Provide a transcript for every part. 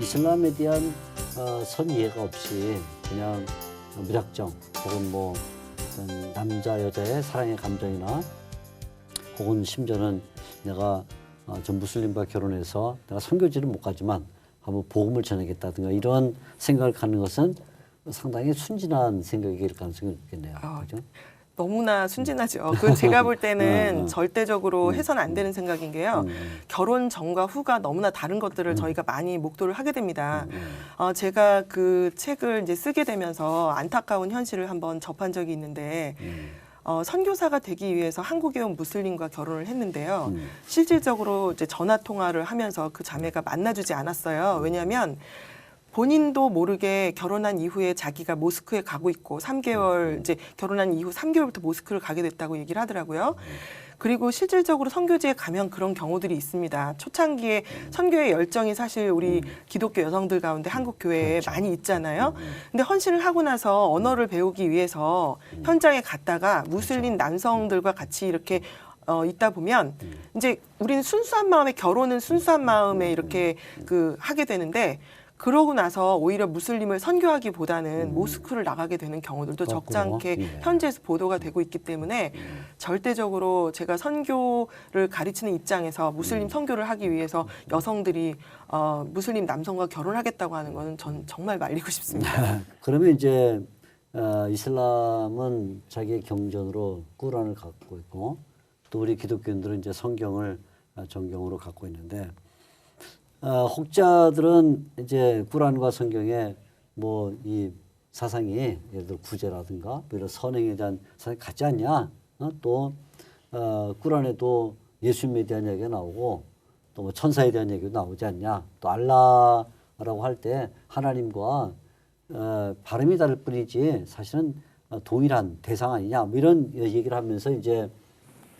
이슬람에 대한 선이해가 없이 그냥 무작정 혹은 뭐 어떤 남자 여자의 사랑의 감정이나 혹은 심지어는 내가 전 무슬림과 결혼해서 내가 선교지는 못 가지만 한번 복음을 전하겠다든가 이런 생각을 갖는 것은 상당히 순진한 생각일 가능성이 있겠네요. 그렇죠? 너무나 순진하죠. 그건 제가 볼 때는 절대적으로 해서는 안 되는 생각인 게요. 결혼 전과 후가 너무나 다른 것들을 저희가 많이 목도를 하게 됩니다. 제가 그 책을 이제 쓰게 되면서 안타까운 현실을 한번 접한 적이 있는데 선교사가 되기 위해서 한국에 온 무슬림과 결혼을 했는데요. 실질적으로 이제 전화 통화를 하면서 그 자매가 만나주지 않았어요. 왜냐하면 본인도 모르게 결혼한 이후에 자기가 모스크에 가고 있고 3개월 이제 결혼한 이후 3개월부터 모스크를 가게 됐다고 얘기를 하더라고요. 그리고 실질적으로 선교지에 가면 그런 경우들이 있습니다. 초창기에 선교의 열정이 사실 우리 기독교 여성들 가운데 한국 교회에 그렇죠. 많이 있잖아요. 근데 헌신을 하고 나서 언어를 배우기 위해서 현장에 갔다가 무슬림 남성들과 같이 이렇게 있다 보면 이제 우리는 순수한 마음에 결혼은 순수한 마음에 이렇게 하게 되는데 그러고 나서 오히려 무슬림을 선교하기보다는 모스크를 나가게 되는 경우들도 적잖게 현지에서 보도가 되고 있기 때문에 절대적으로 제가 선교를 가르치는 입장에서 무슬림 선교를 하기 위해서 여성들이 무슬림 남성과 결혼하겠다고 하는 것은 전 정말 말리고 싶습니다. 그러면 이제 이슬람은 자기의 경전으로 꾸란을 갖고 있고 또 우리 기독교인들은 이제 성경을 정경으로 갖고 있는데 혹자들은 이제 꾸란과 성경에 뭐 이 사상이 예를 들어 구제라든가 뭐 이런 선행에 대한 사상이 같지 않냐? 또 꾸란에도 예수님에 대한 얘기가 나오고 또 뭐 천사에 대한 얘기도 나오지 않냐? 또 알라라고 할 때 하나님과 발음이 다를 뿐이지 사실은 동일한 대상 아니냐? 뭐 이런 얘기를 하면서 이제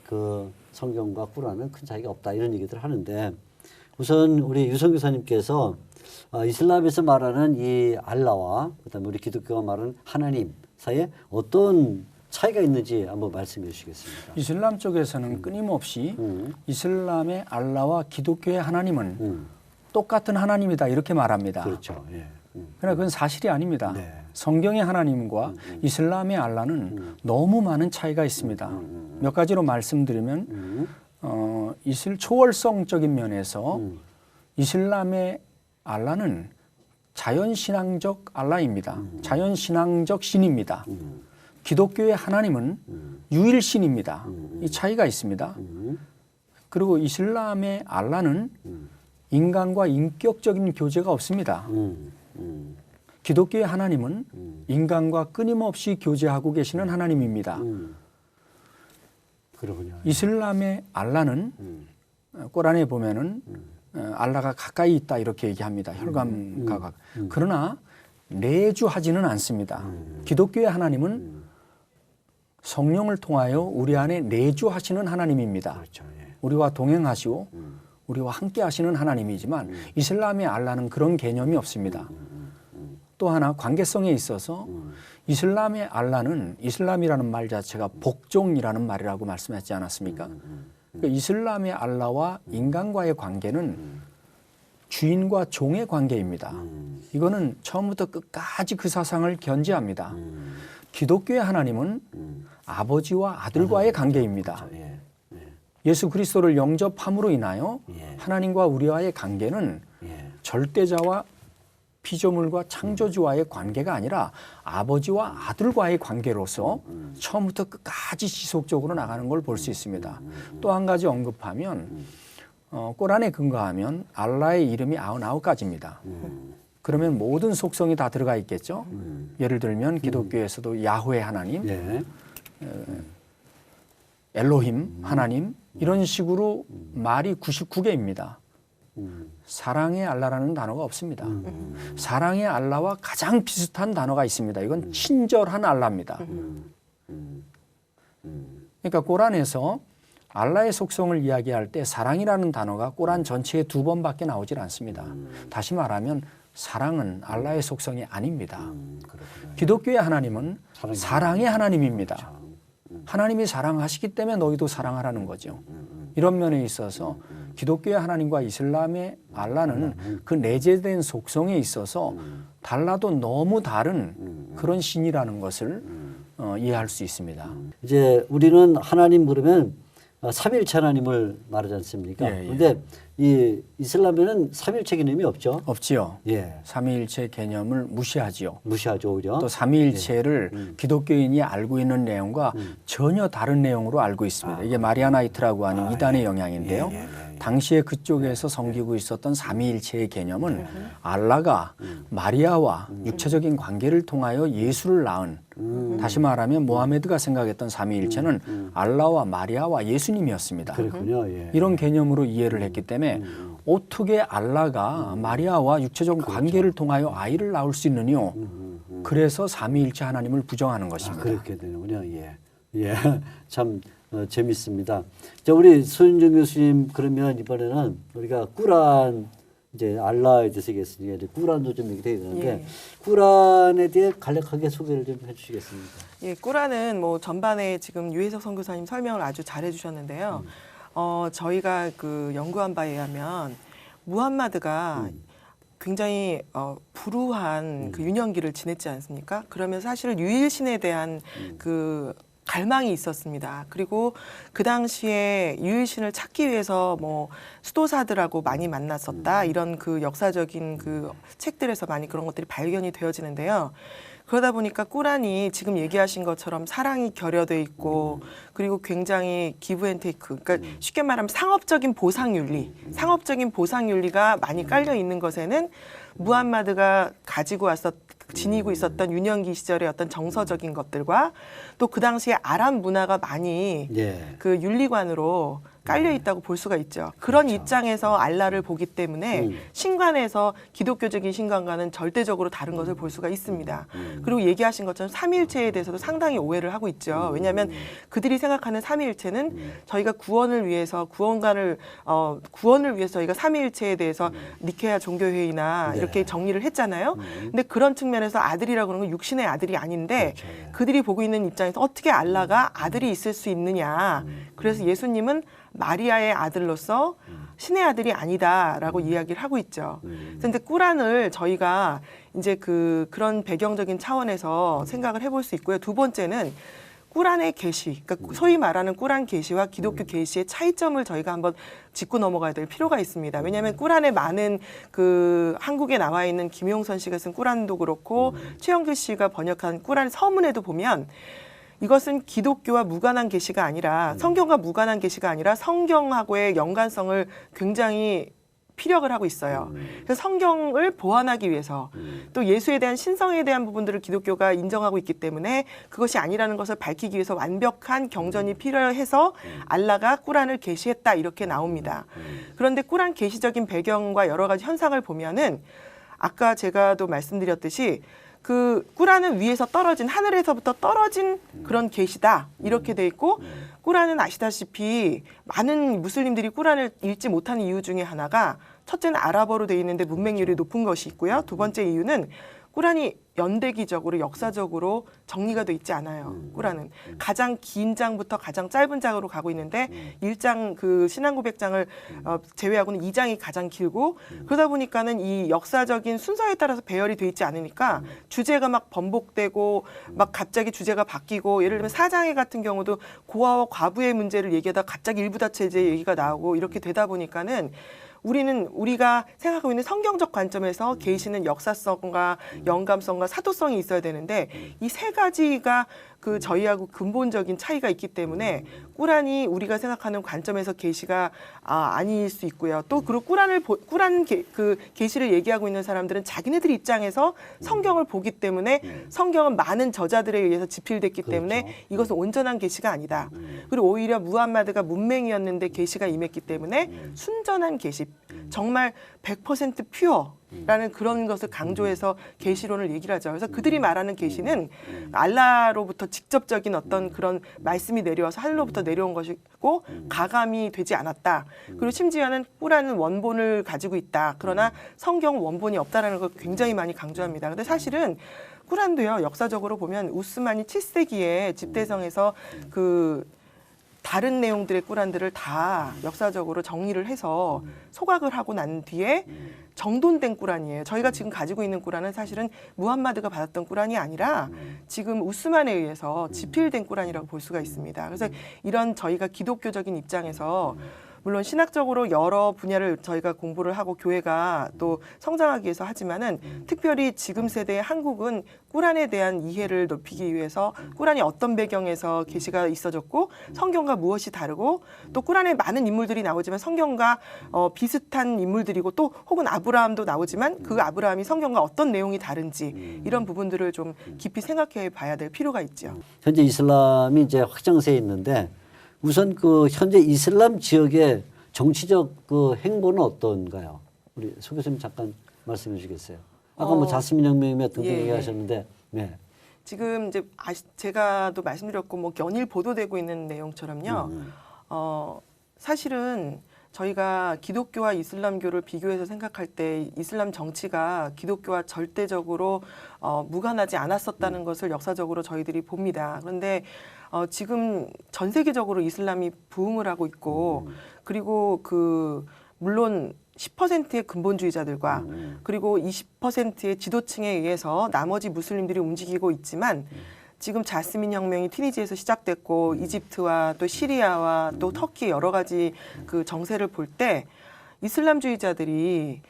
그 성경과 꾸란은 큰 차이가 없다 이런 얘기들을 하는데. 우선 우리 유성 교사님께서 이슬람에서 말하는 이 알라와 그다음에 우리 기독교가 말하는 하나님 사이에 어떤 차이가 있는지 한번 말씀해 주시겠습니다. 이슬람 쪽에서는 끊임없이 이슬람의 알라와 기독교의 하나님은 똑같은 하나님이다 이렇게 말합니다. 그렇죠. 예. 그러나 그건 사실이 아닙니다. 네. 성경의 하나님과 이슬람의 알라는 너무 많은 차이가 있습니다. 몇 가지로 말씀드리면 초월성적인 면에서 이슬람의 알라는 자연신앙적 알라입니다. 자연신앙적 신입니다. 기독교의 하나님은 유일신입니다. 이 차이가 있습니다. 그리고 이슬람의 알라는 인간과 인격적인 교제가 없습니다. 기독교의 하나님은 인간과 끊임없이 교제하고 계시는 하나님입니다. 그러군요. 이슬람의 알라는 꾸란에 보면은 알라가 가까이 있다 이렇게 얘기합니다. 혈감과 가까이. 그러나 내주하지는 않습니다. 기독교의 하나님은 성령을 통하여 우리 안에 내주하시는 하나님입니다. 그렇죠. 예. 우리와 동행하시고 우리와 함께 하시는 하나님이지만 이슬람의 알라는 그런 개념이 없습니다. 또 하나 관계성에 있어서 이슬람의 알라는 이슬람이라는 말 자체가 복종이라는 말이라고 말씀하지 않았습니까? 그러니까 이슬람의 알라와 인간과의 관계는 주인과 종의 관계입니다. 이거는 처음부터 끝까지 그 사상을 견지합니다. 기독교의 하나님은 아버지와 아들과의 관계입니다. 예. 예수 그리스도를 영접함으로 인하여 예. 하나님과 우리와의 관계는 예. 절대자와 피조물과 창조주와의 관계가 아니라 아버지와 아들과의 관계로서 처음부터 끝까지 지속적으로 나가는 걸 볼 수 있습니다. 또 한 가지 언급하면 꾸란에 근거하면 알라의 이름이 99가지입니다. 그러면 모든 속성이 다 들어가 있겠죠. 예를 들면 기독교에서도 야훼 하나님, 예. 엘로힘 하나님 이런 식으로 말이 99개입니다. 사랑의 알라라는 단어가 없습니다. 사랑의 알라와 가장 비슷한 단어가 있습니다. 이건 친절한 알라입니다. 그러니까 꾸란에서 알라의 속성을 이야기할 때 사랑이라는 단어가 꾸란 전체에 2번밖에 나오질 않습니다. 다시 말하면 사랑은 알라의 속성이 아닙니다. 기독교의 하나님은 사랑의 하나님입니다. 하나님이 사랑하시기 때문에 너희도 사랑하라는 거죠. 이런 면에 있어서 기독교의 하나님과 이슬람의 알라는 그 내재된 속성에 있어서 달라도 너무 다른 그런 신이라는 것을 이해할 수 있습니다. 이제 우리는 하나님 그러면 삼일체 하나님을 말하지 않습니까? 예, 예. 그런데 이 이슬람에는 삼일체 개념이 없죠. 없지요. 예. 삼위일체 개념을 무시하지요. 무시하죠, 오히려. 또 삼위일체를 기독교인이 알고 있는 내용과 전혀 다른 내용으로 알고 있습니다. 이게 마리아나이트라고 하는 이단의 영향인데요. 당시에 그쪽에서 섬기고 있었던 삼위일체의 개념은 알라가 마리아와 육체적인 관계를 통하여 예수를 낳은, 다시 말하면 모하메드가 생각했던 삼위일체는 알라와 마리아와 예수님이었습니다. 그렇군요. 예. 이런 개념으로 이해를 했기 때문에 어떻게 알라가 마리아와 육체적 관계를 통하여 아이를 낳을 수 있느뇨? 그래서 삼위일체 하나님을 부정하는 것입니다. 그렇게 되는군요. 예. 예. 참 재밌습니다. 자, 우리 소윤정 교수님 그러면 이번에는 우리가 꾸란 이제 알라에 대해서 얘기했으니까 이제 꾸란도 좀 얘기해야 되는데 예. 꾸란에 대해 간략하게 소개를 좀 해주시겠습니까? 예, 꾸란은 뭐 전반에 지금 유혜석 선교사님 설명을 아주 잘 해주셨는데요. 저희가 그 연구한 바에 의하면 무함마드가 굉장히 불우한 그 유년기를 지냈지 않습니까? 그러면 사실 유일신에 대한 그 갈망이 있었습니다. 그리고 그 당시에 유일신을 찾기 위해서 뭐 수도사들하고 많이 만났었다. 이런 그 역사적인 그 책들에서 많이 그런 것들이 발견이 되어지는데요. 그러다 보니까 꾸란이 지금 얘기하신 것처럼 사랑이 결여돼 있고 그리고 굉장히 기브 앤 테이크, 그러니까 쉽게 말하면 상업적인 상업적인 보상윤리가 많이 깔려 있는 것에는 무함마드가 지니고 있었던 유년기 시절의 어떤 정서적인 것들과 또 그 당시에 아랍 문화가 많이 그 윤리관으로 깔려 있다고 볼 수가 있죠. 그런 그렇죠. 입장에서 알라를 보기 때문에 신관에서 기독교적인 신관과는 절대적으로 다른 것을 볼 수가 있습니다. 그리고 얘기하신 것처럼 삼위일체에 대해서도 상당히 오해를 하고 있죠. 왜냐하면 그들이 생각하는 삼위일체는 저희가 구원을 위해서 저희가 삼위일체에 대해서 니케아 종교회의나 이렇게 정리를 했잖아요. 근데 그런 측면에서 아들이라고 하는 건 육신의 아들이 아닌데 그렇죠. 그들이 보고 있는 입장에서 어떻게 알라가 아들이 있을 수 있느냐. 그래서 예수님은 마리아의 아들로서 신의 아들이 아니다라고 이야기를 하고 있죠. 그런데 꾸란을 저희가 이제 그런 배경적인 차원에서 생각을 해볼 수 있고요. 두 번째는 꾸란의 계시, 그러니까 소위 말하는 꾸란 계시와 기독교 계시의 차이점을 저희가 한번 짚고 넘어가야 될 필요가 있습니다. 왜냐하면 꾸란에 많은 그 한국에 나와 있는 김용선 씨가 쓴 꾸란도 그렇고 최영규 씨가 번역한 꾸란 서문에도 보면 이것은 기독교와 무관한 계시가 아니라 성경과 무관한 계시가 아니라 성경하고의 연관성을 굉장히 피력을 하고 있어요. 그래서 성경을 보완하기 위해서 또 예수에 대한 신성에 대한 부분들을 기독교가 인정하고 있기 때문에 그것이 아니라는 것을 밝히기 위해서 완벽한 경전이 필요해서 알라가 꾸란을 계시했다 이렇게 나옵니다. 그런데 꾸란 계시적인 배경과 여러 가지 현상을 보면은 아까 제가 또 말씀드렸듯이 그 꾸란은 위에서 떨어진 하늘에서부터 떨어진 그런 계시다 이렇게 돼 있고 꾸란은 아시다시피 많은 무슬림들이 꾸란을 읽지 못하는 이유 중에 하나가 첫째는 아랍어로 돼 있는데 문맹률이 높은 것이 있고요. 두 번째 이유는 꾸란이 연대기적으로 역사적으로 정리가 돼 있지 않아요. 꾸란은 가장 긴 장부터 가장 짧은 장으로 가고 있는데 1장 그 신앙고백장을 제외하고는 2장이 가장 길고 그러다 보니까는 이 역사적인 순서에 따라서 배열이 돼 있지 않으니까 주제가 막 번복되고 막 갑자기 주제가 바뀌고 예를 들면 4장에 같은 경우도 고아와 과부의 문제를 얘기하다 갑자기 일부다체제 얘기가 나오고 이렇게 되다 보니까는 우리가 생각하고 있는 성경적 관점에서 계시는 역사성과 영감성과 사도성이 있어야 되는데 이 세 가지가 그 저희하고 근본적인 차이가 있기 때문에 꾸란이 우리가 생각하는 관점에서 계시가 아닐 수 있고요. 또 그리고 꾸란 그 계시를 얘기하고 있는 사람들은 자기네들 입장에서 성경을 보기 때문에 성경은 많은 저자들에 의해서 집필됐기 때문에 이것은 온전한 계시가 아니다. 그리고 오히려 무함마드가 문맹이었는데 계시가 임했기 때문에 순전한 계시, 정말 100% 퓨어. 라는 그런 것을 강조해서 계시론을 얘기를 하죠. 그래서 그들이 말하는 계시는 알라로부터 직접적인 어떤 그런 말씀이 내려와서 하늘로부터 내려온 것이고 가감이 되지 않았다. 그리고 심지어는 꾸란은 원본을 가지고 있다. 그러나 성경 원본이 없다라는 걸 굉장히 많이 강조합니다. 근데 사실은 꾸란도요. 역사적으로 보면 우스만이 7세기에 집대성에서 다른 내용들의 꾸란들을 다 역사적으로 정리를 해서 소각을 하고 난 뒤에 정돈된 꾸란이에요. 저희가 지금 가지고 있는 꾸란은 사실은 무함마드가 받았던 꾸란이 아니라 지금 우스만에 의해서 지필된 꾸란이라고 볼 수가 있습니다. 그래서 이런 저희가 기독교적인 입장에서 물론 신학적으로 여러 분야를 저희가 공부를 하고 교회가 또 성장하기 위해서 하지만은 특별히 지금 세대의 한국은 꾸란에 대한 이해를 높이기 위해서 꾸란이 어떤 배경에서 계시가 있어졌고 성경과 무엇이 다르고 또 꾸란에 많은 인물들이 나오지만 성경과 비슷한 인물들이고 또 혹은 아브라함도 나오지만 그 아브라함이 성경과 어떤 내용이 다른지 이런 부분들을 좀 깊이 생각해 봐야 될 필요가 있죠. 현재 이슬람이 이제 확장세에 있는데 우선 그 현재 이슬람 지역의 정치적 그 행보는 어떤가요? 우리 소 교수님 잠깐 말씀해 주시겠어요? 아까 뭐 자스민 혁명이며 등등 예. 얘기하셨는데, 네. 지금 이제 제가 또 말씀드렸고 뭐 연일 보도되고 있는 내용처럼요. 사실은 저희가 기독교와 이슬람교를 비교해서 생각할 때 이슬람 정치가 기독교와 절대적으로 무관하지 않았었다는 것을 역사적으로 저희들이 봅니다. 그런데 지금 전 세계적으로 이슬람이 부흥을 하고 있고 그리고 물론 10%의 근본주의자들과 그리고 20%의 지도층에 의해서 나머지 무슬림들이 움직이고 있지만 지금 자스민 혁명이 튀니지에서 시작됐고 이집트와 또 시리아와 또 터키 여러 가지 그 정세를 볼 때 이슬람주의자들이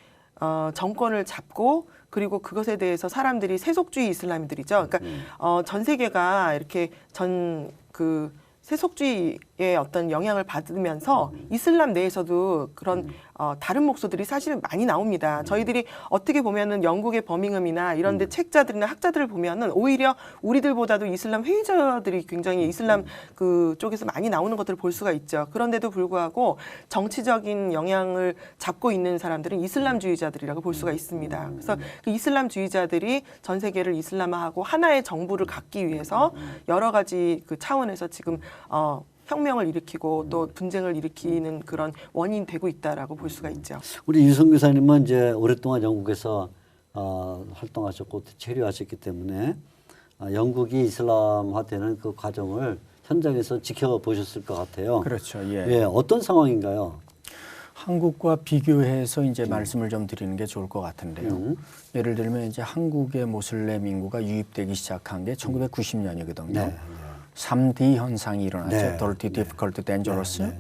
정권을 잡고 그리고 그것에 대해서 사람들이 세속주의 이슬람들이죠. 그러니까 전 세계가 이렇게 세속주의의 어떤 영향을 받으면서 이슬람 내에서도 그런 다른 목소들이 사실 많이 나옵니다. 저희들이 어떻게 보면은 영국의 버밍엄이나 이런 데 책자들이나 학자들을 보면은 오히려 우리들보다도 이슬람 회의자들이 굉장히 이슬람 그 쪽에서 많이 나오는 것들을 볼 수가 있죠. 그런데도 불구하고 정치적인 영향을 잡고 있는 사람들은 이슬람주의자들이라고 볼 수가 있습니다. 그래서 그 이슬람주의자들이 전 세계를 이슬람화하고 하나의 정부를 갖기 위해서 여러 가지 그 차원에서 지금 혁명을 일으키고 또 분쟁을 일으키는 그런 원인이 되고 있다라고 볼 수가 있죠. 우리 유성 교사님은 이제 오랫동안 영국에서 활동하셨고 체류하셨기 때문에 영국이 이슬람화되는 그 과정을 현장에서 지켜보셨을 것 같아요. 그렇죠. 예. 예, 어떤 상황인가요? 한국과 비교해서 이제 말씀을 좀 드리는 게 좋을 것 같은데요. 예를 들면 이제 한국의 모슬렘 인구가 유입되기 시작한 게 1990년이거든요. 네. 3D 현상이 일어났죠. 네. Dirty, Difficult, Dangerous. 네.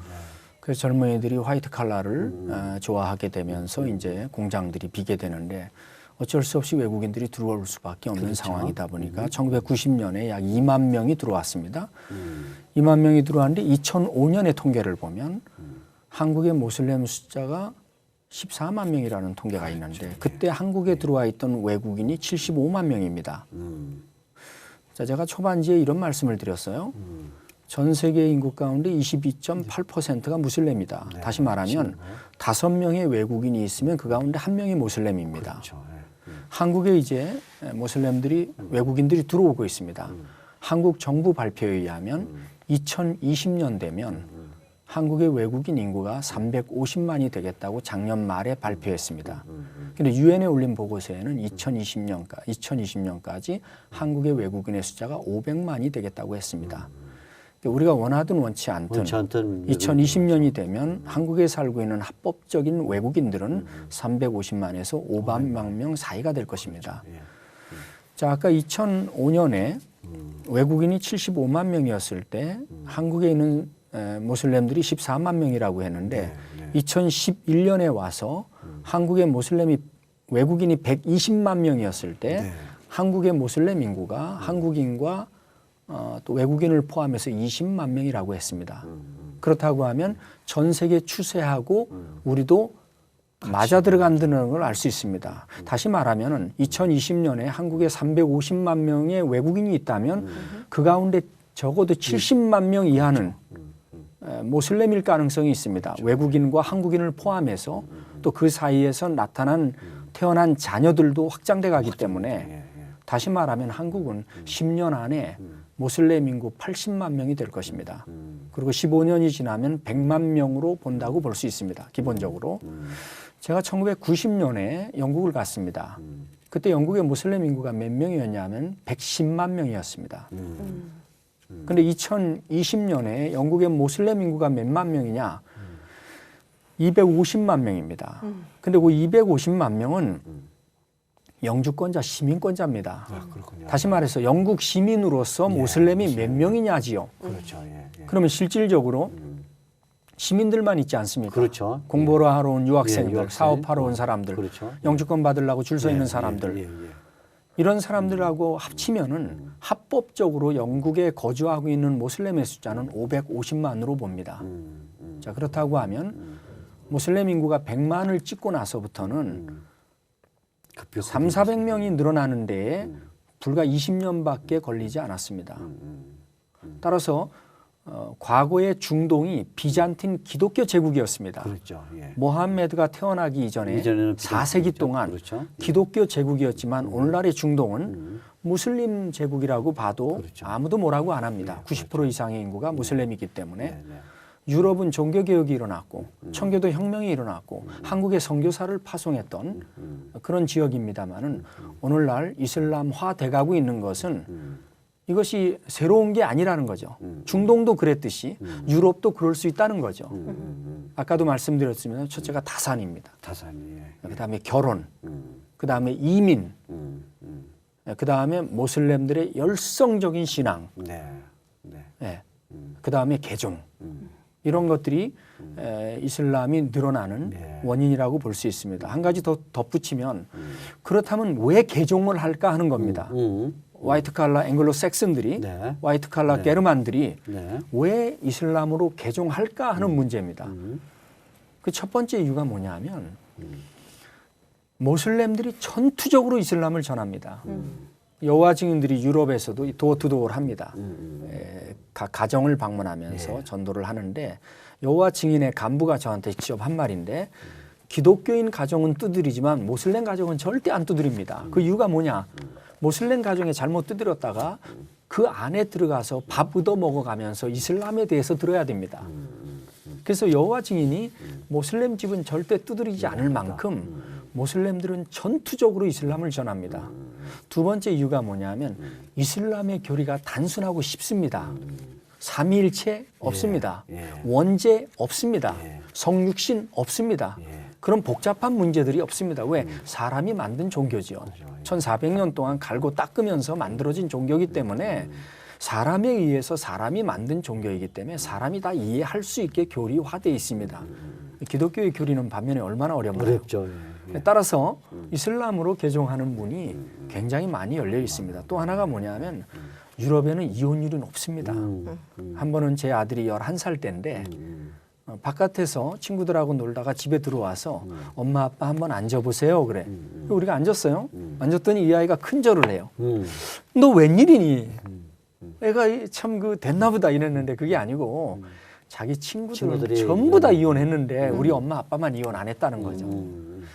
그래서 젊은이들이 화이트 칼라를 좋아하게 되면서 이제 공장들이 비게 되는데 어쩔 수 없이 외국인들이 들어올 수밖에 없는 그렇죠. 상황이다 보니까 1990년에 약 2만 명이 들어왔습니다. 2만 명이 들어왔는데 2005년의 통계를 보면 한국의 모슬렘 숫자가 14만 명이라는 통계가 있는데 그때 한국에 들어와 있던 외국인이 75만 명입니다. 자, 제가 초반지에 이런 말씀을 드렸어요. 전 세계 인구 가운데 22.8%가 무슬림이다. 네, 다시 말하면 5명의 외국인이 있으면 그 가운데 1명이 모슬렘입니다. 그렇죠. 한국에 이제 모슬렘들이 외국인들이 들어오고 있습니다. 한국 정부 발표에 의하면 2020년 되면 한국의 외국인 인구가 350만이 되겠다고 작년 말에 발표했습니다. 그런데 유엔에 올린 보고서에는 2020년까지 한국의 외국인의 숫자가 500만이 되겠다고 했습니다. 우리가 원하든 원치 않든 2020년이 되면 한국에 살고 있는 합법적인 외국인들은 350만에서 500만 명 사이가 될 것입니다. 자, 아까 2005년에 외국인이 75만 명이었을 때 한국에 있는 모슬렘들이 14만 명이라고 했는데 2011년에 와서 한국의 모슬렘이 외국인이 120만 명이었을 때 한국의 모슬렘 인구가 한국인과 또 외국인을 포함해서 20만 명이라고 했습니다. 그렇다고 하면 전 세계 추세하고 우리도 맞아 들어간다는 걸 알 수 있습니다. 다시 말하면 2020년에 한국에 350만 명의 외국인이 있다면 그 가운데 적어도 70만 명 이하는 모슬렘일 가능성이 있습니다. 외국인과 한국인을 포함해서 또 그 사이에서 태어난 자녀들도 확장돼 가기 때문에 다시 말하면 한국은 10년 안에 모슬렘 인구 80만 명이 될 것입니다. 그리고 15년이 지나면 100만 명으로 본다고 볼 수 있습니다. 기본적으로. 제가 1990년에 영국을 갔습니다. 그때 영국의 모슬렘 인구가 몇 명이었냐면 110만 명이었습니다. 근데 2020년에 영국의 모슬렘 인구가 몇만 명이냐? 250만 명입니다. 근데 그 250만 명은 영주권자, 시민권자입니다. 그렇군요. 다시 말해서 영국 시민으로서 모슬렘이 몇 명이냐지요. 그렇죠. 예. 그러면 실질적으로 시민들만 있지 않습니까? 그렇죠. 공부를 하러 온 유학생들, 유학생. 사업하러 온 사람들, 그렇죠. 영주권 받으려고 줄 서 있는 사람들, 예. 이런 사람들하고 합치면은 합법적으로 영국에 거주하고 있는 모슬렘의 숫자는 550만으로 봅니다. 자, 그렇다고 하면 모슬렘 인구가 100만을 찍고 나서부터는 3, 400명이 늘어나는 데에 불과 20년밖에 걸리지 않았습니다. 따라서 과거의 중동이 비잔틴 기독교 제국이었습니다. 그렇죠. 예. 모함메드가 태어나기 이전에 이전에는 4세기 동안 그렇죠. 기독교 제국이었지만 오늘날의 중동은 무슬림 제국이라고 봐도 그렇죠. 아무도 뭐라고 안 합니다. 90% 이상의 인구가 무슬림이기 때문에 네. 유럽은 종교개혁이 일어났고 청교도 혁명이 일어났고 한국에 선교사를 파송했던 그런 지역입니다마는 오늘날 이슬람화 돼가고 있는 것은 이것이 새로운 게 아니라는 거죠. 중동도 그랬듯이 유럽도 그럴 수 있다는 거죠. 아까도 말씀드렸지만 첫째가 다산입니다. 다산이. 그다음에 결혼, 그다음에 이민, 그다음에 모슬렘들의 열성적인 신앙, 네. 예. 그다음에 개종. 이런 것들이 이슬람이 늘어나는 네. 원인이라고 볼 수 있습니다. 한 가지 더 덧붙이면 그렇다면 왜 개종을 할까 하는 겁니다. 화이트 칼라 앵글로 섹슨들이 네. 화이트 칼라 게르만들이 네. 왜 이슬람으로 개종할까 하는 문제입니다. 그 첫 번째 이유가 뭐냐면 모슬렘들이 전투적으로 이슬람을 전합니다. 여호와 증인들이 유럽에서도 도어투도어를 합니다. 각 가정을 방문하면서 전도를 하는데 여호와 증인의 간부가 저한테 직접 한 말인데 기독교인 가정은 두드리지만 모슬렘 가정은 절대 안 두드립니다. 그 이유가 뭐냐? 모슬렘 가정에 잘못 두드렸다가 그 안에 들어가서 밥 얻어 먹어가면서 이슬람에 대해서 들어야 됩니다. 그래서 여호와 증인이 모슬렘 집은 절대 두드리지 않을 만큼 모슬렘들은 전투적으로 이슬람을 전합니다. 두 번째 이유가 뭐냐면 이슬람의 교리가 단순하고 쉽습니다. 삼위일체 없습니다. 원죄 없습니다. 성육신 없습니다. 그런 복잡한 문제들이 없습니다. 왜? 사람이 만든 종교지요. 1400년 동안 갈고 닦으면서 만들어진 종교이기 때문에 사람에 의해서 사람이 만든 종교이기 때문에 사람이 다 이해할 수 있게 교리화되어 있습니다. 기독교의 교리는 반면에 얼마나 어렵나요? 어렵죠. 따라서 이슬람으로 개종하는 문이 굉장히 많이 열려 있습니다. 또 하나가 뭐냐면 유럽에는 이혼율이 높습니다. 한 번은 제 아들이 11살 때인데 바깥에서 친구들하고 놀다가 집에 들어와서 엄마 아빠 한번 앉아보세요 그래. 우리가 앉았어요. 앉았더니 이 아이가 큰절을 해요. 너 웬일이니? 애가 참 그 됐나 보다 이랬는데 그게 아니고 자기 친구들은 전부 다 이혼했는데 우리 엄마 아빠만 이혼 안 했다는 거죠.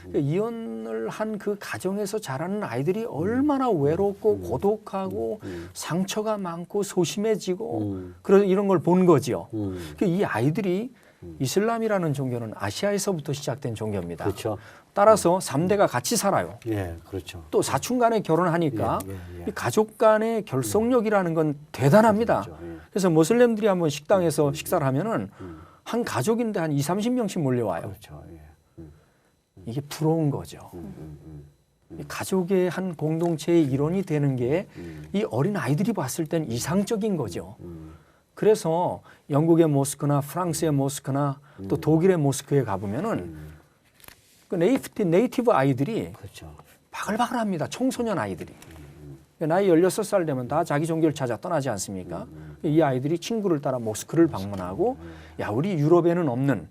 그러니까 이혼을 한 그 가정에서 자라는 아이들이 얼마나 외롭고 고독하고 상처가 많고 소심해지고 이런 걸 본 거지요. 그러니까 이 아이들이 이슬람이라는 종교는 아시아에서부터 시작된 종교입니다. 그렇죠. 따라서 3대가 같이 살아요. 예, 그렇죠. 또 사촌 간에 결혼하니까 예. 이 가족 간의 결속력이라는 건 대단합니다. 그렇죠. 예. 그래서 모슬렘들이 한번 식당에서 식사를 하면은 한 가족인데 한 20, 30명씩 몰려와요. 그렇죠. 예. 이게 부러운 거죠. 이 가족의 한 공동체의 일원이 되는 게 이 어린 아이들이 봤을 땐 이상적인 거죠. 그래서 영국의 모스크나 프랑스의 모스크나 또 독일의 모스크에 가보면은 그 네이티브 아이들이 그렇죠. 바글바글합니다. 청소년 아이들이. 나이 16살 되면 다 자기 종교를 찾아 떠나지 않습니까? 이 아이들이 친구를 따라 모스크를 방문하고 야 우리 유럽에는 없는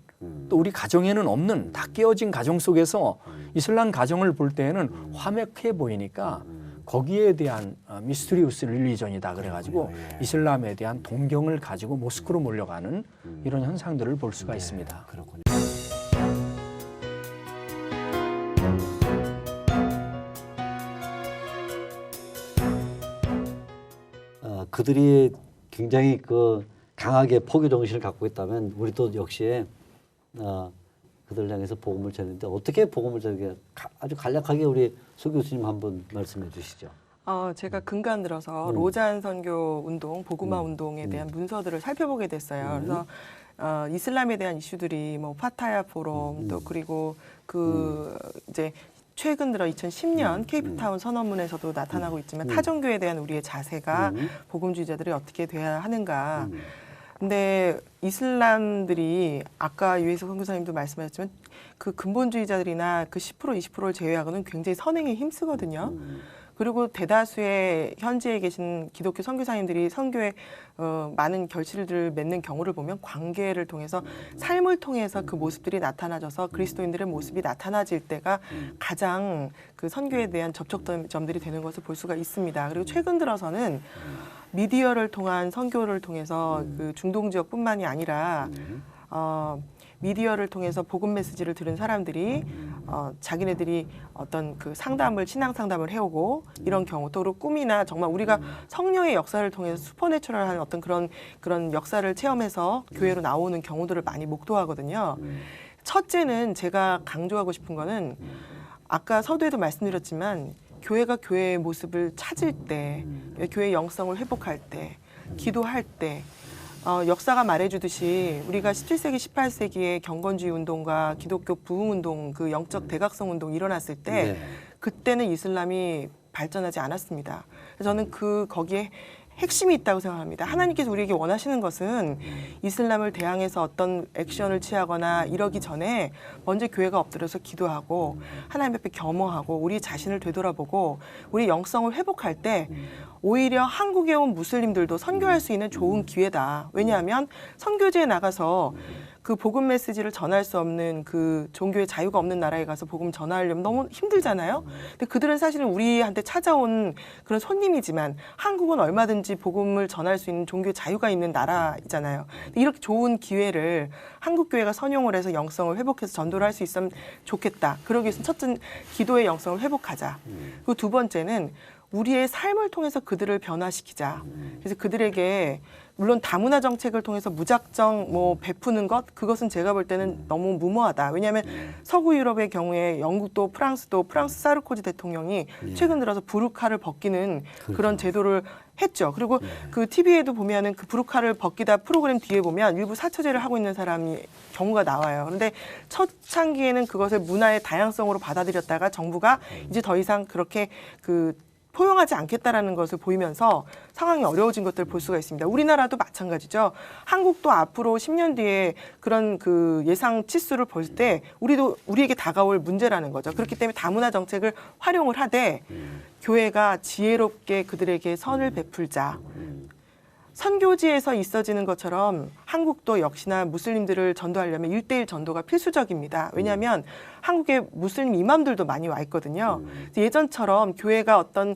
또 우리 가정에는 없는 다 깨어진 가정 속에서 이슬람 가정을 볼 때에는 화목해 보이니까 거기에 대한 미스테리우스 릴리전이다 그래가지고 이슬람에 대한 동경을 가지고 모스크로 몰려가는 이런 현상들을 볼 수가 있습니다. 그렇군요. 그들이 굉장히 그 강하게 포교 정신을 갖고 있다면 우리도 역시 그들 향해서 복음을 전했는데 어떻게 복음을 전하게 아주 간략하게 우리 소 교수님 한번 말씀해 주시죠. 제가 근간 들어서 로잔 선교 운동, 보그마 운동에 대한 문서들을 살펴보게 됐어요. 그래서 이슬람에 대한 이슈들이 뭐 파타야 포럼 또 그리고 그 이제 최근 들어 2010년 케이프타운 선언문에서도 나타나고 있지만 타종교에 대한 우리의 자세가 복음주의자들이 어떻게 돼야 하는가. 근데 이슬람들이 아까 유해석 선교사님도 말씀하셨지만 그 근본주의자들이나 그 10% 20%를 제외하고는 굉장히 선행에 힘쓰거든요. 그리고 대다수의 현지에 계신 기독교 선교사님들이 선교에 많은 결실들을 맺는 경우를 보면 관계를 통해서 삶을 통해서 그 모습들이 나타나져서 그리스도인들의 모습이 나타나질 때가 가장 그 선교에 대한 접촉점들이 되는 것을 볼 수가 있습니다. 그리고 최근 들어서는 미디어를 통한 선교를 통해서 그 중동 지역뿐만이 아니라 미디어를 통해서 복음 메시지를 들은 사람들이 자기네들이 어떤 그 상담을 신앙 상담을 해오고 이런 경우 또 꿈이나 정말 우리가 성령의 역사를 통해서 슈퍼내추럴한 어떤 그런 역사를 체험해서 교회로 나오는 경우들을 많이 목도하거든요. 첫째는 제가 강조하고 싶은 거는 아까 서두에도 말씀드렸지만 교회가 교회의 모습을 찾을 때, 교회의 영성을 회복할 때, 기도할 때 역사가 말해주듯이 우리가 17세기, 18세기의 경건주의 운동과 기독교 부흥 운동, 그 영적 대각성 운동이 일어났을 때 그때는 이슬람이 발전하지 않았습니다. 그래서 저는 거기에 핵심이 있다고 생각합니다. 하나님께서 우리에게 원하시는 것은 이슬람을 대항해서 어떤 액션을 취하거나 이러기 전에 먼저 교회가 엎드려서 기도하고 하나님 앞에 겸허하고 우리 자신을 되돌아보고 우리 영성을 회복할 때 오히려 한국에 온 무슬림들도 선교할 수 있는 좋은 기회다. 왜냐하면 선교지에 나가서 그 복음 메시지를 전할 수 없는 그 종교의 자유가 없는 나라에 가서 복음 전하려면 너무 힘들잖아요. 근데 그들은 사실은 우리한테 찾아온 그런 손님이지만 한국은 얼마든지 복음을 전할 수 있는 종교의 자유가 있는 나라이잖아요. 이렇게 좋은 기회를 한국 교회가 선용을 해서 영성을 회복해서 전도를 할 수 있으면 좋겠다. 그러기 위해서는 첫째 기도의 영성을 회복하자. 그리고 두 번째는 우리의 삶을 통해서 그들을 변화시키자. 그래서 그들에게 물론 다문화 정책을 통해서 무작정 베푸는 그것은 제가 볼 때는 너무 무모하다. 왜냐하면 서구 유럽의 경우에 영국도 프랑스 사르코지 대통령이 최근 들어서 부르카를 벗기는 그런 제도를 했죠. 그리고 그 TV에도 보면은 그 부르카를 벗기다 프로그램 뒤에 보면 일부 사처제를 하고 있는 사람이 경우가 나와요. 그런데 첫 창기에는 그것을 문화의 다양성으로 받아들였다가 정부가 이제 더 이상 그렇게 포용하지 않겠다라는 것을 보이면서 상황이 어려워진 것들을 볼 수가 있습니다. 우리나라도 마찬가지죠. 한국도 앞으로 10년 뒤에 그런 그 예상 치수를 볼 때 우리에게 다가올 문제라는 거죠. 그렇기 때문에 다문화 정책을 활용을 하되 교회가 지혜롭게 그들에게 선을 베풀자. 선교지에서 있어지는 것처럼 한국도 역시나 무슬림들을 전도하려면 1:1 전도가 필수적입니다. 왜냐하면 한국에 무슬림 이맘들도 많이 와 있거든요. 예전처럼 교회가 어떤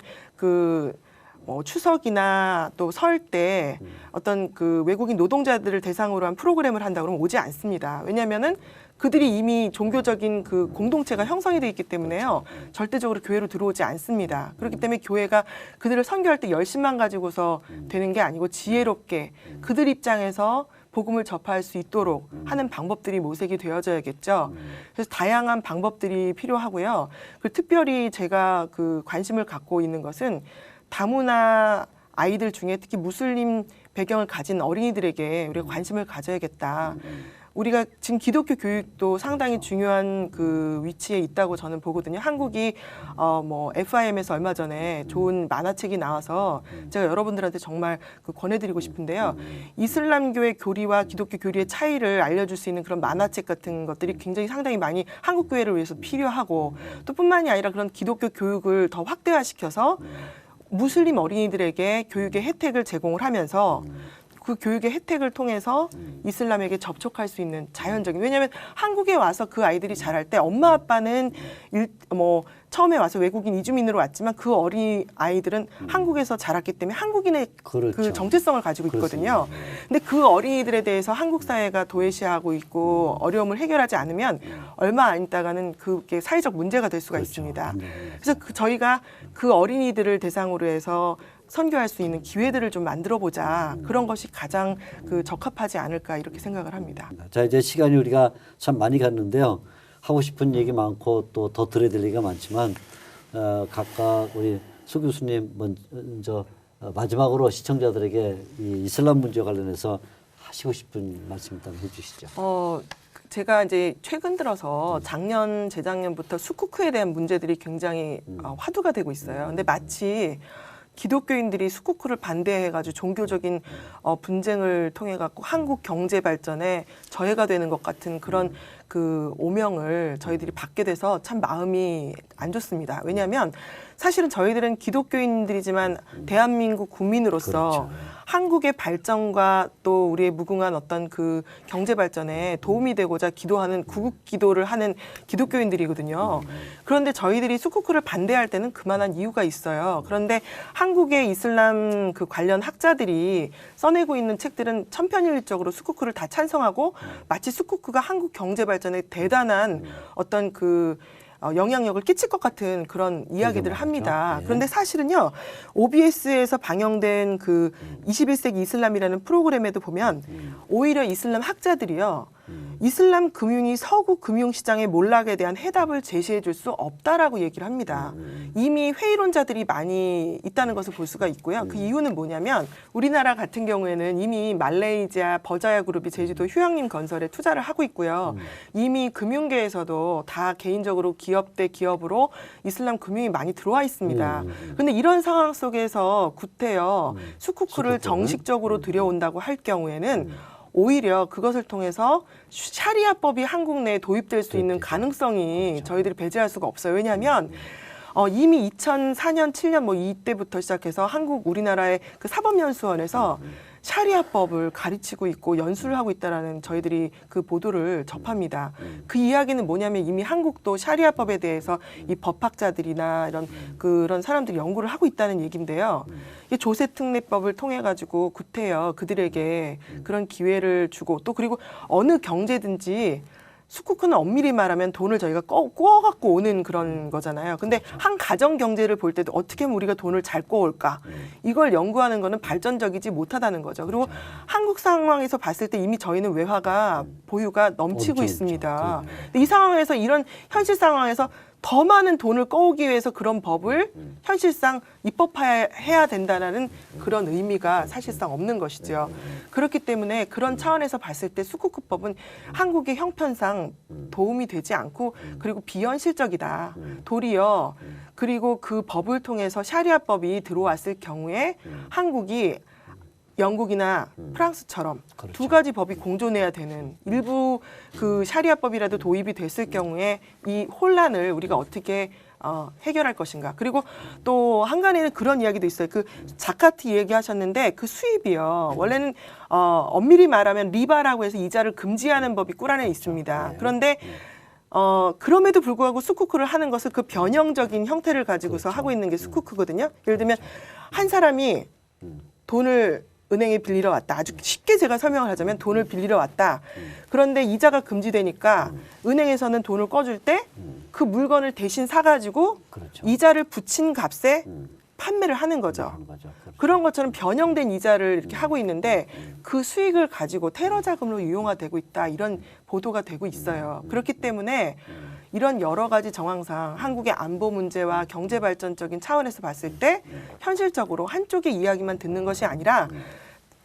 추석이나 또 설 때 어떤 그 외국인 노동자들을 대상으로 한 프로그램을 한다 그러면 오지 않습니다. 왜냐하면은 그들이 이미 종교적인 그 공동체가 형성이 돼 있기 때문에요. 절대적으로 교회로 들어오지 않습니다. 그렇기 때문에 교회가 그들을 선교할 때 열심만 가지고서 되는 게 아니고 지혜롭게 그들 입장에서 복음을 접할 수 있도록 하는 방법들이 모색이 되어져야겠죠. 그래서 다양한 방법들이 필요하고요. 특별히 제가 관심을 갖고 있는 것은 다문화 아이들 중에 특히 무슬림 배경을 가진 어린이들에게 우리가 관심을 가져야겠다. 우리가 지금 기독교 교육도 상당히 중요한 그 위치에 있다고 저는 보거든요. 한국이 FIM에서 얼마 전에 좋은 만화책이 나와서 제가 여러분들한테 정말 권해드리고 싶은데요. 이슬람교의 교리와 기독교 교리의 차이를 알려줄 수 있는 그런 만화책 같은 것들이 굉장히 상당히 많이 한국 교회를 위해서 필요하고 또 뿐만이 아니라 그런 기독교 교육을 더 확대화시켜서 무슬림 어린이들에게 교육의 혜택을 제공을 하면서 그 교육의 혜택을 통해서 이슬람에게 접촉할 수 있는 자연적인, 왜냐하면 한국에 와서 그 아이들이 자랄 때 엄마 아빠는 처음에 와서 외국인 이주민으로 왔지만 그 어린 아이들은 한국에서 자랐기 때문에 한국인의 그렇죠. 그 정체성을 가지고 있거든요. 그렇습니다. 근데 그 어린이들에 대해서 한국 사회가 도외시하고 있고 어려움을 해결하지 않으면 얼마 안 있다가는 그게 사회적 문제가 될 수가 그렇죠. 있습니다. 그래서 저희가 그 어린이들을 대상으로 해서 선교할 수 있는 기회들을 좀 만들어 보자. 그런 것이 가장 적합하지 않을까 이렇게 생각을 합니다. 자, 이제 시간이 우리가 참 많이 갔는데요. 하고 싶은 얘기 많고 또 더 들어야 될 얘기가 많지만 각각 우리 수 교수님 먼저 마지막으로 시청자들에게 이 이슬람 문제 관련해서 하시고 싶은 말씀 있다면 해주시죠. 제가 이제 최근 들어서 작년, 재작년부터 수쿠크에 대한 문제들이 굉장히 화두가 되고 있어요. 근데 마치 기독교인들이 수쿠크를 반대해가지고 종교적인 분쟁을 통해 갖고 한국 경제 발전에 저해가 되는 것 같은 그런 그 오명을 저희들이 받게 돼서 참 마음이 안 좋습니다. 왜냐하면 사실은 저희들은 기독교인들이지만 대한민국 국민으로서 그렇죠. 한국의 발전과 또 우리의 무궁한 어떤 그 경제 발전에 도움이 되고자 기도하는 구국 기도를 하는 기독교인들이거든요. 그런데 저희들이 수쿠크를 반대할 때는 그만한 이유가 있어요. 그런데 한국의 이슬람 그 관련 학자들이 써내고 있는 책들은 천편일적으로 수쿠크를 다 찬성하고 마치 수쿠크가 한국 경제 발전에 대단한 어떤 그 영향력을 끼칠 것 같은 그런 이야기들을 합니다. 예. 그런데 사실은요, OBS에서 방영된 그 21세기 이슬람이라는 프로그램에도 보면 오히려 이슬람 학자들이요, 이슬람 금융이 서구 금융시장의 몰락에 대한 해답을 제시해 줄 수 없다라고 얘기를 합니다. 이미 회의론자들이 많이 있다는 것을 볼 수가 있고요. 그 이유는 뭐냐면 우리나라 같은 경우에는 이미 말레이시아 버자야 그룹이 제주도 휴양림 건설에 투자를 하고 있고요. 이미 금융계에서도 다 개인적으로 기업 대 기업으로 이슬람 금융이 많이 들어와 있습니다. 그런데 이런 상황 속에서 구태여 수쿠크를 정식적으로 들여온다고 할 경우에는 오히려 그것을 통해서 샤리아법이 한국 내에 도입될 수 있는 가능성이 저희들이 배제할 수가 없어요. 왜냐하면 이미 2004년, 7년 뭐 이때부터 시작해서 우리나라의 그 사법연수원에서 샤리아법을 가르치고 있고 연수를 하고 있다라는 저희들이 그 보도를 접합니다. 그 이야기는 뭐냐면 이미 한국도 샤리아법에 대해서 이 법학자들이나 이런 그런 사람들이 연구를 하고 있다는 얘기인데요. 이 조세특례법을 통해 가지고 구태여 그들에게 그런 기회를 주고 또 그리고 어느 경제든지 수쿠크는 엄밀히 말하면 돈을 저희가 꼬아갖고 오는 그런 거잖아요. 근데 한 가정 경제를 볼 때도 어떻게 하면 우리가 돈을 잘 꼬올까? 이걸 연구하는 거는 발전적이지 못하다는 거죠. 그리고 한국 상황에서 봤을 때 이미 저희는 외화가 보유가 넘치고 있습니다. 근데 이 상황에서 이런 현실 상황에서 더 많은 돈을 꺼오기 위해서 그런 법을 현실상 입법해야 된다는 그런 의미가 사실상 없는 것이죠. 그렇기 때문에 그런 차원에서 봤을 때 수쿠크법은 한국의 형편상 도움이 되지 않고 그리고 비현실적이다. 도리어 그리고 그 법을 통해서 샤리아법이 들어왔을 경우에 한국이 영국이나 프랑스처럼 그렇죠. 두 가지 법이 공존해야 되는 일부 그 샤리아법이라도 도입이 됐을 경우에 이 혼란을 우리가 어떻게 해결할 것인가. 그리고 또 한간에는 그런 이야기도 있어요. 그 자카트 얘기하셨는데 그 수입이요. 원래는 엄밀히 말하면 리바라고 해서 이자를 금지하는 법이 꾸란에 있습니다. 그런데 그럼에도 불구하고 수쿠크를 하는 것을 그 변형적인 형태를 가지고서 하고 있는 게 수쿠크거든요. 예를 들면 한 사람이 돈을 은행에 빌리러 왔다. 아주 쉽게 제가 설명을 하자면 돈을 빌리러 왔다. 그런데 이자가 금지되니까 은행에서는 돈을 꺼줄 때 그 물건을 대신 사가지고 그렇죠. 이자를 붙인 값에 판매를 하는 거죠. 그렇죠. 그런 것처럼 변형된 이자를 이렇게 하고 있는데 그 수익을 가지고 테러 자금으로 이용화되고 있다. 이런 보도가 되고 있어요. 그렇기 때문에 이런 여러 가지 정황상 한국의 안보 문제와 경제 발전적인 차원에서 봤을 때 현실적으로 한쪽의 이야기만 듣는 것이 아니라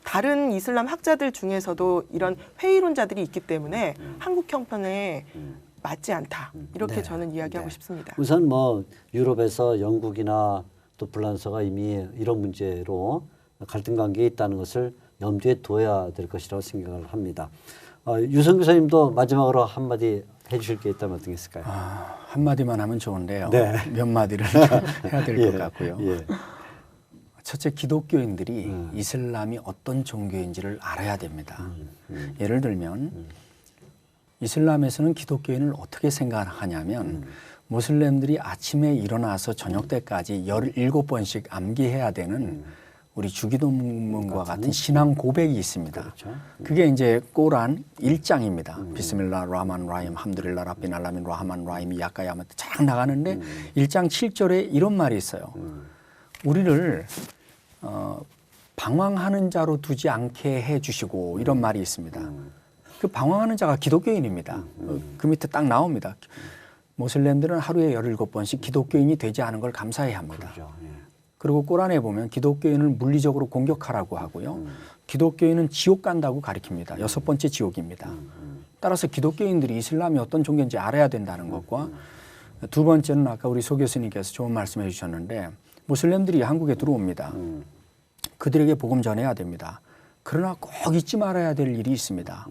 다른 이슬람 학자들 중에서도 이런 회의론자들이 있기 때문에 한국 형편에 맞지 않다. 이렇게 저는 이야기하고 싶습니다. 우선 뭐 유럽에서 영국이나 또 프랑스가 이미 이런 문제로 갈등 관계에 있다는 것을 염두에 둬야 될 것이라고 생각을 합니다. 유성 교수님도 마지막으로 한마디 해주실 게 있다면 어떤 게 있을까요? 한마디만 하면 좋은데요. 네. 몇 마디를 해야 될 것 같고요. 예. 첫째, 기독교인들이 이슬람이 어떤 종교인지를 알아야 됩니다. 예를 들면 이슬람에서는 기독교인을 어떻게 생각하냐면 무슬림들이 아침에 일어나서 저녁 때까지 17번씩 암기해야 되는 우리 주기도문과 같은 신앙 고백이 있습니다. 그렇죠. 그게 이제 꼬란 1장입니다. 비스밀라 라만 라임 함두릴라 라빈 알라민 라하만 라임이 야까야마 쫙 나가는데 1장 7절에 이런 말이 있어요. 우리를 방황하는 자로 두지 않게 해주시고 이런 말이 있습니다. 그 방황하는 자가 기독교인입니다. 그 밑에 딱 나옵니다. 모슬렘들은 하루에 17번씩 기독교인이 되지 않은 걸 감사해야 합니다. 그렇죠. 예. 그리고 꼬란에 보면 기독교인을 물리적으로 공격하라고 하고요. 기독교인은 지옥 간다고 가리킵니다. 6번째 지옥입니다. 따라서 기독교인들이 이슬람이 어떤 종교인지 알아야 된다는 것과 두 번째는 아까 우리 소 교수님께서 좋은 말씀해 주셨는데 무슬림들이 한국에 들어옵니다. 그들에게 복음 전해야 됩니다. 그러나 꼭 잊지 말아야 될 일이 있습니다.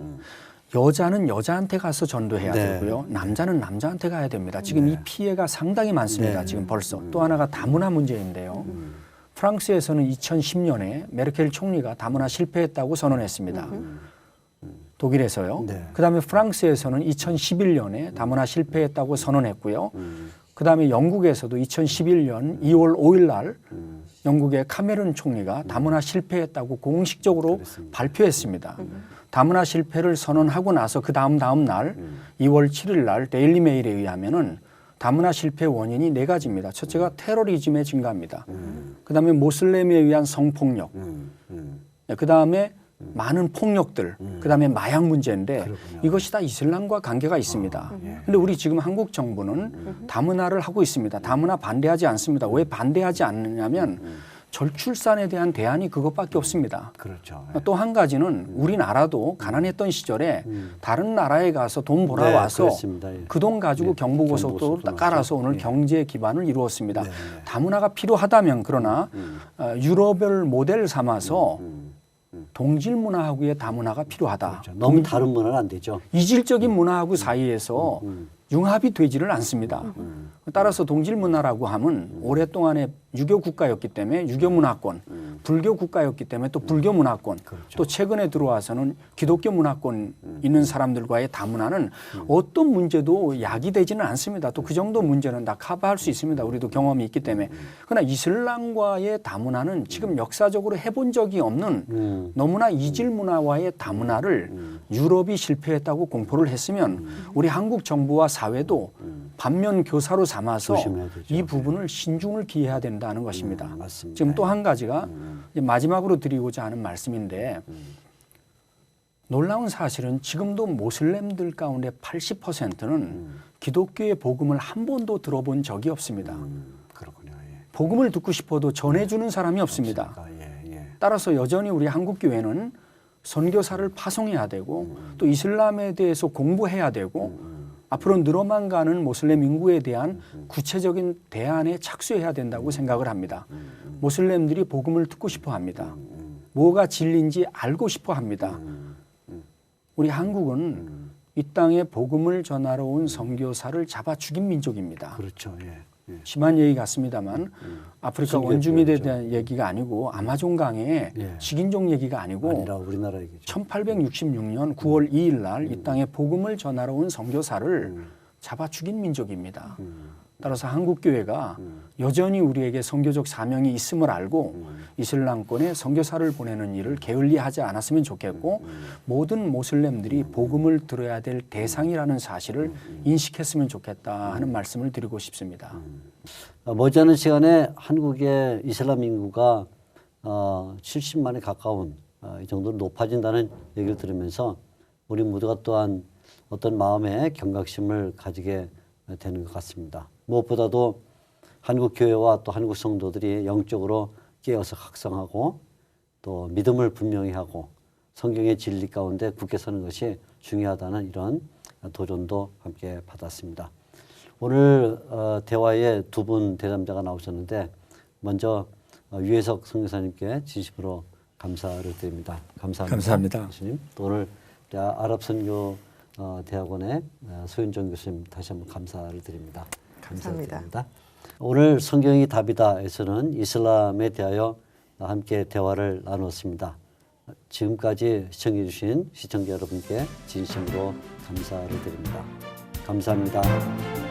여자는 여자한테 가서 전도해야 네. 되고요. 남자는 남자한테 가야 됩니다. 지금 이 피해가 상당히 많습니다. 지금 벌써. 또 하나가 다문화 문제인데요. 프랑스에서는 2010년에 메르켈 총리가 다문화 실패했다고 선언했습니다. 독일에서요. 네. 그다음에 프랑스에서는 2011년에 다문화 실패했다고 선언했고요. 그다음에 영국에서도 2011년 2월 5일 날 영국의 카메룬 총리가 다문화 실패했다고 공식적으로 발표했습니다. 다문화 실패를 선언하고 나서 그 다음 날 2월 7일 날 데일리 메일에 의하면은 다문화 실패 원인이 4가지입니다. 첫째가 테러리즘의 증가입니다. 그다음에 모슬렘에 의한 성폭력, 그다음에 많은 폭력들, 그다음에 마약 문제인데 이것이 다 이슬람과 관계가 있습니다. 그런데 우리 지금 한국 정부는 다문화를 하고 있습니다. 다문화 반대하지 않습니다. 왜 반대하지 않느냐면 절출산에 대한 대안이 그것밖에 없습니다. 그렇죠. 또 한 가지는 우리나라도 가난했던 시절에 다른 나라에 가서 돈 벌어와서 그렇습니다. 예. 그 돈 가지고 경부고속도로 경부고속도로 깔아서 오늘 경제 기반을 이루었습니다. 다문화가 필요하다면 그러나 유럽을 모델 삼아서 동질 문화하고의 다문화가 필요하다. 그렇죠. 너무 다른 문화는 안 되죠. 이질적인 문화하고 사이에서 융합이 되지를 않습니다. 따라서 동질 문화라고 하면 오랫동안에 유교 국가였기 때문에 유교 문화권, 불교 국가였기 때문에 또 불교 문화권, 또 최근에 들어와서는 기독교 문화권 있는 사람들과의 다문화는 어떤 문제도 약이 되지는 않습니다. 또 그 정도 문제는 다 커버할 수 있습니다. 우리도 경험이 있기 때문에. 그러나 이슬람과의 다문화는 지금 역사적으로 해본 적이 없는 너무나 이질 문화와의 다문화를 유럽이 실패했다고 공포를 했으면 우리 한국 정부와 사회도 반면 교사로 삼아서 조심해야 되죠. 이 부분을 신중을 기해야 된다는 것입니다. 맞습니다. 지금 또 한 가지가 이제 마지막으로 드리고자 하는 말씀인데 놀라운 사실은 지금도 모슬렘들 가운데 80%는 기독교의 복음을 한 번도 들어본 적이 없습니다. 그렇군요. 예. 복음을 듣고 싶어도 전해주는 사람이 없습니다. 따라서 여전히 우리 한국 교회는 선교사를 파송해야 되고 또 이슬람에 대해서 공부해야 되고 앞으로 늘어만 가는 모슬렘 인구에 대한 구체적인 대안에 착수해야 된다고 생각을 합니다. 모슬렘들이 복음을 듣고 싶어 합니다. 뭐가 진리인지 알고 싶어 합니다. 우리 한국은 이 땅에 복음을 전하러 온 선교사를 잡아 죽인 민족입니다. 그렇죠. 예. 예. 심한 얘기 같습니다만 아프리카 선교였죠, 원주민에 그렇죠. 대한 얘기가 아니고 아마존 강의 예. 식인종 얘기가 아니고 아니라 우리나라 얘기죠. 1866년 9월 2일 날 이 땅에 복음을 전하러 온 선교사를 잡아 죽인 민족입니다. 따라서 한국 교회가 여전히 우리에게 선교적 사명이 있음을 알고 이슬람권에 선교사를 보내는 일을 게을리하지 않았으면 좋겠고 모든 모슬렘들이 복음을 들어야 될 대상이라는 사실을 인식했으면 좋겠다 하는 말씀을 드리고 싶습니다. 머지않은 시간에 한국의 이슬람 인구가 70만에 가까운 이 정도로 높아진다는 얘기를 들으면서 우리 모두가 또한 어떤 마음의 경각심을 가지게 되는 것 같습니다. 무엇보다도 한국 교회와 또 한국 성도들이 영적으로 깨어서 각성하고 또 믿음을 분명히 하고 성경의 진리 가운데 굳게 서는 것이 중요하다는 이런 도전도 함께 받았습니다. 오늘 대화에 두 분 대담자가 나오셨는데 먼저 유해석 선교사님께 진심으로 감사를 드립니다. 감사합니다. 감사합니다. 교수님. 또 오늘 아랍선교 대학원의 소윤정 교수님 다시 한번 감사를 드립니다. 감사합니다. 감사드립니다. 오늘 성경이 답이다에서는 이슬람에 대하여 함께 대화를 나누었습니다. 지금까지 시청해 주신 시청자 여러분께 진심으로 감사를 드립니다. 감사합니다.